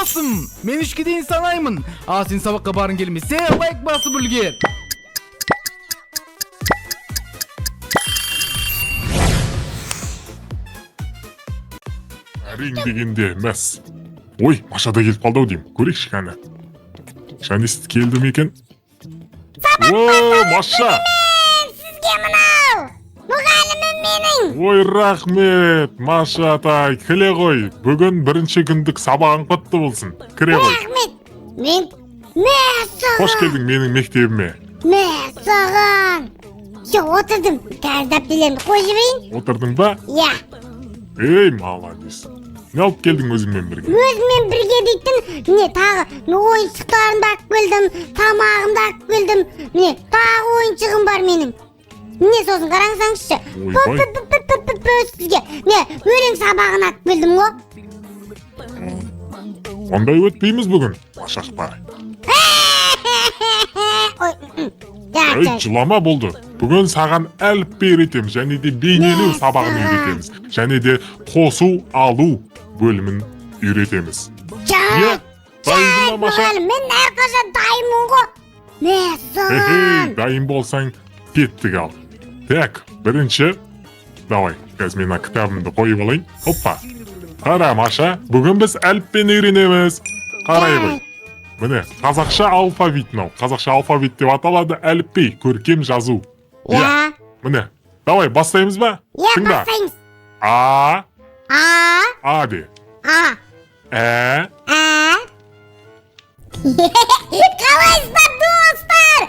Dostum, men işki deyin sanayımın. Sen sabakka barın gelmese, like bası bülger. Әрең дегенде мәс. Ой, Маша да келіп қалды-ау деймін. Көрейікші кәні. Шанест келді ме екен? О, Маша! Сізге мынау! Мұғалімім менің! Ой, рахмет! Маша атай, келе ғой. Бүгін бірінші күндік сабағың құтты болсын. Кіре ғой. Рахмет! Мен... Мәссаған! Қош келдің менің мектебіме. Мәссаған! Отырдым. Қаздап білемді қой жібейін? Отырдың ба? Я. Ей, молодец. Не алып келдің өзіңмен бірге? Өзіммен бірге дейтін, міне тағы ойыншықтарымды алып келдім, тамағымды алып келдім. Міне тағы ойыншығым бар менің. Міне сосын қараңсаңызшы. Ойбай. Сізге. Міне өлең сабағын алып келдім ғой. Ондай өтпейміз бүгін, Машақпай. Ей, жылама болды. Бүгін саған әліппе үйретеміз, және де бейнелеу сабағын үйретеміз. Және де қосу, алу бөлімін үйретеміз. Дайындың ба, Маша? Мен әрқашан дайынмын ғой. Мәссаған! Дайын болсаң, кеттік ал. Так, бірінші, давай, қазір мен кітабымды қойып алайын. Оппа. Қара, Маша, бүгін біз әліппені үйренеміз. Қарай ғой. Міне, қазақша алфавит мынау. Қазақша алфавит деп аталады, әліппе, көркем жазу. Я. Міне, давай, бастаймыз ба? Я, Тыңда. бастаймыз. А де. Ә. Қалайсыздар, достар?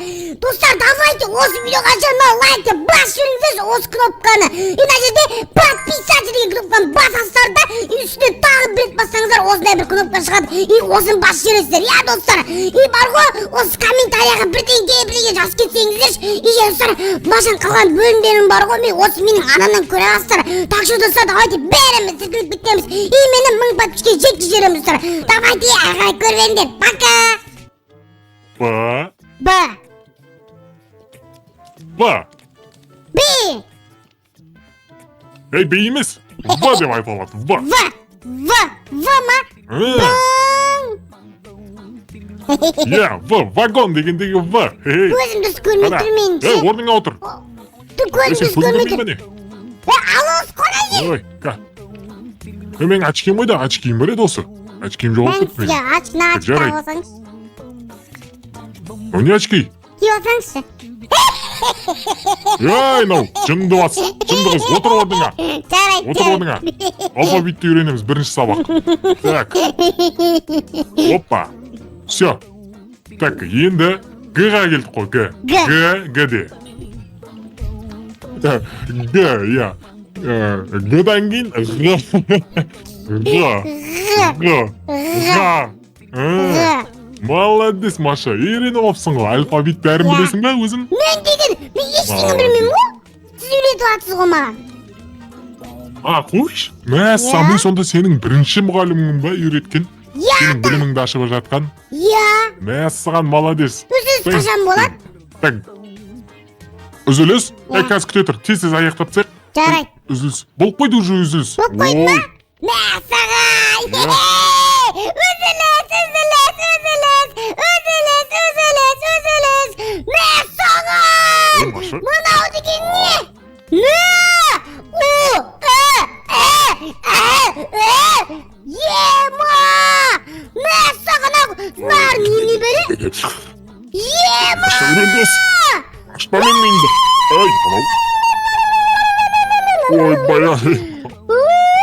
Достар, давайте осы видеоға жаңа лайк деп бас жүріңіздерші осы кнопканы. Мына жерде подписаться деген кнопканы басасыздар да, үстіне тағы бір рет бассаңыздар осындай бір кнопка шығады. И осыны бас жібересіздер, я достар. И бар ғой, осы комментарияға бірдеңе жазып кетсеңіздерші. И достар, Машаның қалған бөлімдерім бар ғой, мен осы менің анамнан көре аласыздар. Так что достар, давайте бәріміз сізгілік бітеміз. И мені 1000 подписчикке жеткізіп жібереміз достар. Давайте, ағай көріңдер. Пока. Б. Б. Ей, бей емес. В деп айтылады. В ма? Я, вагон дегендегі В. Көзім дұрыс көрмей тұр менің. Ей, орныңа отыр. Көзім дұрыс көрмей тұр. Алос қонай. Ой, ка. Мен очким ойда, очким бар еді осы. Очким жоғалып кетті менің. Мен сізге очки алсаңыз. Не очки? Ки алсаңызшы. Ей, нау, жынды бас. Жынды қыз, отыр орныңа. Жарайды. Отыр орныңа. Алфавитті үйренеміз, бірінші сабақ. Так. Оппа. Все. Так, енді Г-ға келдік қой, Г. Г-де. Г, я. Г-дан кейін Г. Молодец, Маша. Үйреніп алыпсың ғой. Алфавит бәрін білесің бе өзің? Мен ештеңе білмеймін ғой. Сіз үйретіп жатсыз ғой маған. Қойш. Мәссаған, сонда сенің бірінші мұғалімің ба үйреткен? Сенің біліміңді ашып жатқан? Мәссаған, молодец. Үзіліс қашан болады? Үзіліс? Қазір күте тұр. Тез аяқтап тастайық. Жарайды. Үзіліс. Болып қойды уже үзіліс. Болып қойды ма? Мәссаған! Мәссаған! Мынау деген не? Ема! Мәссаған! Нар не бері? Ема! Ашпамен мейінді. Ой, анау. Ой, бая.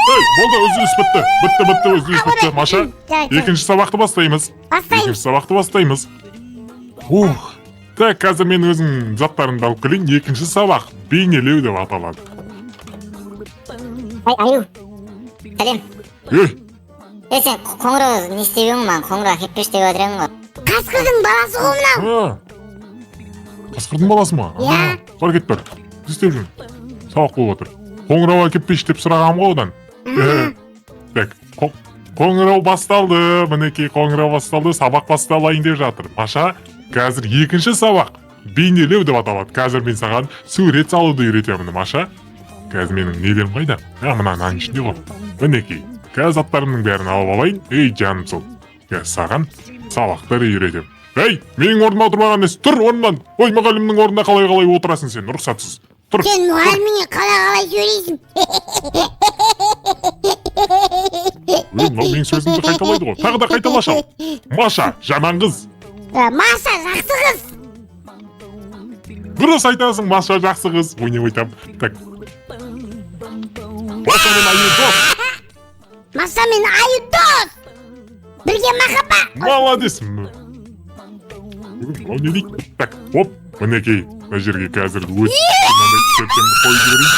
Ей, болды, үзіліс бітті. Бітті, үзіліс бітті. Маша, екінші сабақты бастаймыз. Екінші сабақты бастаймыз. Так, қазір мен өзің заттарыңды алып келейін. Екінші сабақ бейнелеу деп аталады. Аю, сәлем. Ей, Сен қоңырау не істеп ең маған? Қоңырау кеппеш деп отырамын ғой. Қасқырдың баласы ғой мынау. Қасқырдың баласы ма? Бар кет бар. Не істеп жүрмін? Сабақ болып отыр. Қоңырау әкеппеш деп сұрағам ғой одан. Так, қоңырау басталды. Мінекей қоңырау басталды. Сабақ басталайын деп жатыр. Маша, қазір екінші сабақ бейнелеу деп аталады. Қазір мен саған сурет салуды үйретемін, Маша. Қазір менің нелерім қайда? Мынаның ішінде ғой. Мінекей. Қазір заттарымның бәрін алып алайын. Ей, жаным сол. Я саған сабақтар үйретем. Ей, менің орныма отырмаған емес, тұр орнынан. Ой, мұғалімнің орнына қалай отырасың сен, рұқсатсыз. Тұр. Сен мұғаліміңе қалай сөйлейсің? Мынау менің сөзімді қайталайды ғой. Тағы да қайталашы ал. Маша, жаман қыз. Маша жақсы қыз. Дұрыс айтасың, Маша жақсы қыз. Ойнап айтам. Так. Маша мен Аю дос. Маша мен Аю дос. Бірге махаббат. Молодец. Мынау не дейді? Так, оп, мінекей. Мына жерге қазір өз мынандай сөткенді қойып жіберейін.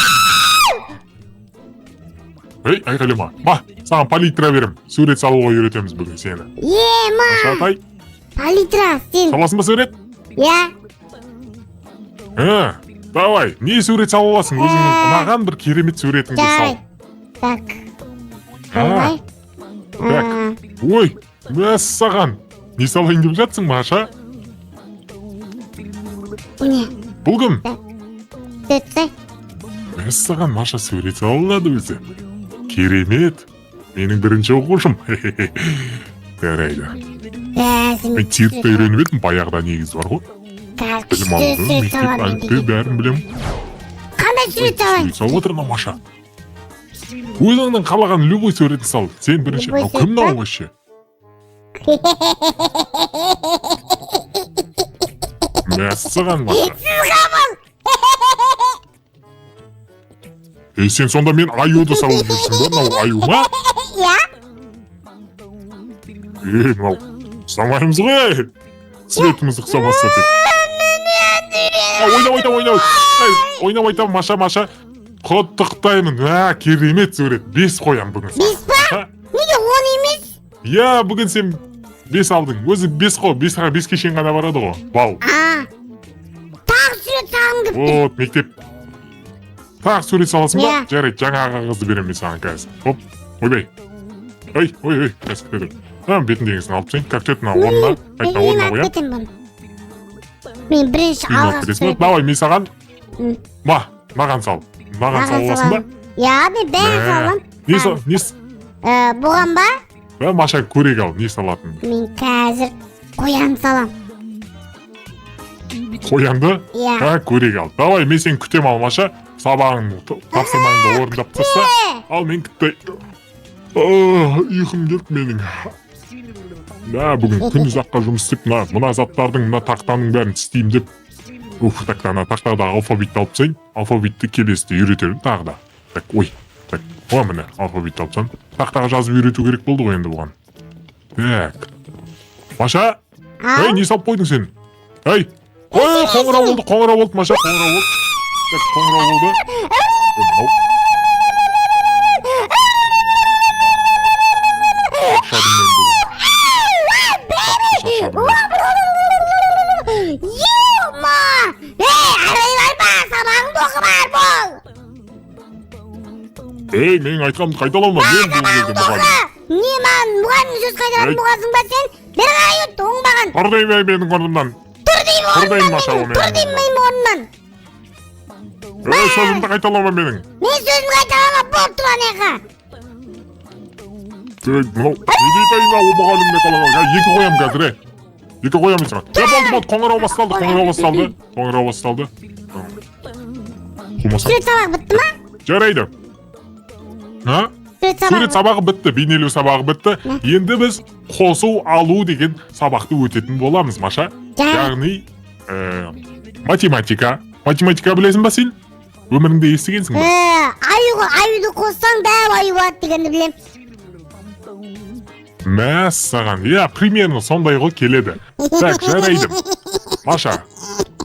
Ей, айқайлама. Саған палитра берем. Сурет салуға үйретеміз бүгін сені. Маша атай. Палитра, сен. Саласың ба сурет? Я. Давай, не сурет сала аласың? Өзіңнің ұнаған бір керемет суретіңді сал. Так. Давай. Так. Ой, мәссаған. Не салайын деп жатсың, Маша? Не? Бұл кім? Сөтсай. Мәссаған, Маша сурет сала алады өзі. Керемет. Менің бірінші оқушым. Жарайды. Мен циркте үйреніп едім, баяғыда негізі бар ғой. Білім алдым, мектеп әліппе бәрін білем. Қандай сурет салайын? Сурет салып отырмын, Маша. Өзіңнің қалаған любой суретін сал. Сен бірінші. Кім мынау вообще? Мәссаған, Маша. Сен сонда мен Аюды салып жүрсің ба? Мынау Аю ма? Я. Мынау ұқсамаймыз ғой. Суретіміз ұқсамаса тек. Ойнап айтам, Маша. Құттықтаймын. Керемет сурет. 5 қоям бүгін. 5 па? Неге 10 емес? Я, бүгін сен 5 алдың. Өзі 5 қой. 5-ке шейін ғана барады ғой. Бал. Тағы сурет салғым келіп тұр. Вот, мектеп. Тағы сурет саласың ба? Жарайды, жаңағы қағазды беремін мен саған қазір. Оп, ойбай. Ой, қазір кетіп. Бетіндегісін алып сен. Как жетті орнына. Орнына қоям. Мен бірінші алғаш сурет. Давай, мен саған. Маған сал. Маған сал аласың ба? Я, мен бәрін салам. Не? Бұған ба? Маша көрек ал, не салатын? Мен қазір қоян салам. Қоянды? Я. Көрек ал. Давай, мен сен күтем ал, Маша. Сабағыңды, тапсырмаңды орындап тастаса. Ал, мен күтті. Ұйқым келді менің. Бүгін күн ұзаққа жұмыс істеп, мына заттардың, мына тақтаның бәрін істеймін деп. Тақтана, тақтадағы алфавитті алып сайын, алфавитті келесіде үйретемін тағы да. Так, міне, алфавитті алып сайын. Тақтаға жазып үйрету керек болды ғой енді бұған. Так. Маша? Не салып қойдың сен? Қоңырау болды, Маша, қоңырау болды. Так, қоңырау болды. Шадым мен бүгін. Ема! Арай ба, сабағыңды оқы бар бол! Менің айтқанымды қайталама, мен бұл жерде мұғалім. Не маған мұғалім сөз қайтаратын мұғалсың ба сен? Бері қарай өт, оңбаған. Тұр деймін менің орнымнан. Тұр деймін орнымнан. Сөзімді қайталама менің. Мен сөзімді қайталама, бол тұран еқа. Мынау, не дейді айна о мұғаліміне қалаға. Екі қоям қазір, Екі қоям саған. Болды, қоңырау басталды. Сурет сабағы бітті ма? Жарайды. Сурет сабағы бітті, бейнелеу сабағы бітті. Енді біз қосу алу деген сабақты өтетін боламыз, Маша. Яғни математика. Математика білесің ба сен? Өміріңде естігенсің ба? Аюды қоссаң дәу аю болады дегенді білем. Мәссаған, примерно сондай ғой келеді. Так, жарайды. Маша,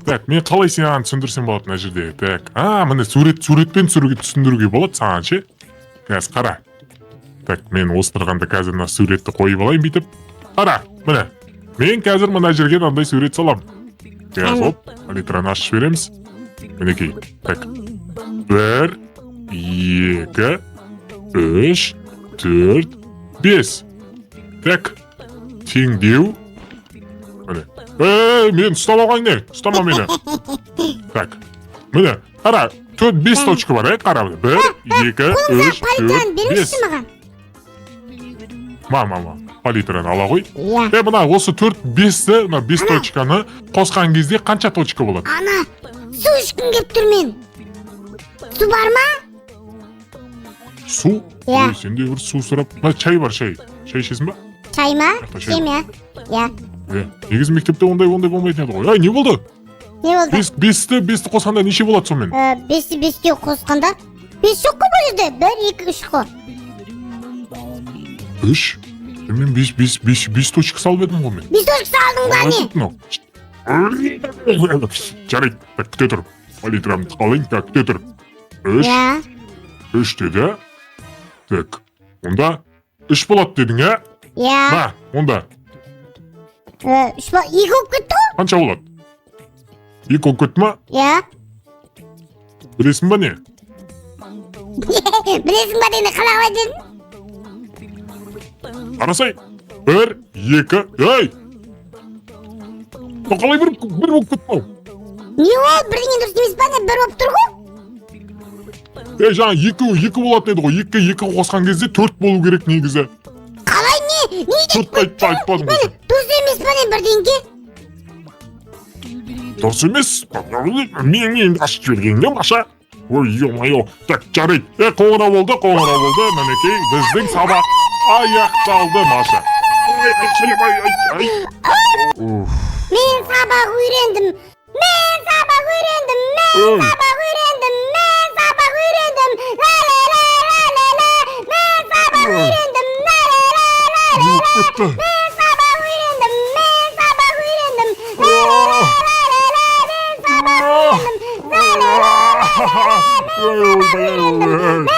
так, мен қалай саған түсіндірсем болады мына жерде. Так, міне суретпен түсіндіруге болады саған ше. Қазір қара. Так, мен осы тұрғанда қазір мына суретті қойып алайын бүйтіп. Қара, міне. Мен қазір мына жерге мынандай сурет салам. Қазір палитраны ашып береміз. Мінекей. Так. 1, 2, 3, 4, 5. Так. Теңдеу. Міне. Мен ұстап алғаң не? Ұстама мені. Так. Міне. Қара. 4-5 точка бар, қара. 1, 2, 3, 4, 5. Мама. palitrani ala qo'y. Ya. Mana o'sha 4-5 mına 5 точканы qosgan кезде qancha точка bo'ladi? Ana, su içkim kelip turmen. Su var mı? Su? Ya. Sende bir su sırap. Ha, çay var çay. Çay içesizmi? Çay mı? Çay. Şey mi ya? Ya. Negiz mektepte onday bo'lmaydi edi qo'y. Ay, ne bo'ldi? Ne oldu? Besti qosganda necha bo'ladi so'men? Besti koskanda. Beş yok mu bu yüzde? 1, 2, 3 ko. 3. Men 5 точка salib edim qo'y men. Biz çocuk saldın da ne? No. Jarayt, tak kuta tur. Palitramni qoling, tak kuta tur. 3. Ya. 3 dedi. Tak. Onda 3 bo'ladi deding ha? Ya. Ha, onda Şu iyi kop gitti o. qancha bo'ladi? 2 olib ketma? Ya. Bilasizmi ne? Bilesin badeni kalamadın. Qarasay. 1, 2, hey! Qalay bir olib ketma. Niye o? Birinin dursun İspanya bir olup durgu. Жаңа 2 болады dedi ғой. 2 қосқан кезде 4 болу керек негізі. Kalay ne? Niye de? 4 айтпадым ғой. Dursun İspanya birdenki. Дұрыс емес. Мен ашып жібергенге маша. Ой, ё-моё. Так, жарайды. Қоңырау болды. Мінекей, біздің сабақ аяқталды, Маша. Ай. Men sabah öğrendim. Men sabah öğrendim. Oy. La la la la la la. Men sabah öğrendim. La la la la la la. Bitti. Men sabah öğrendim. La la la la la la. Men sabah öğrendim. La la la la la la.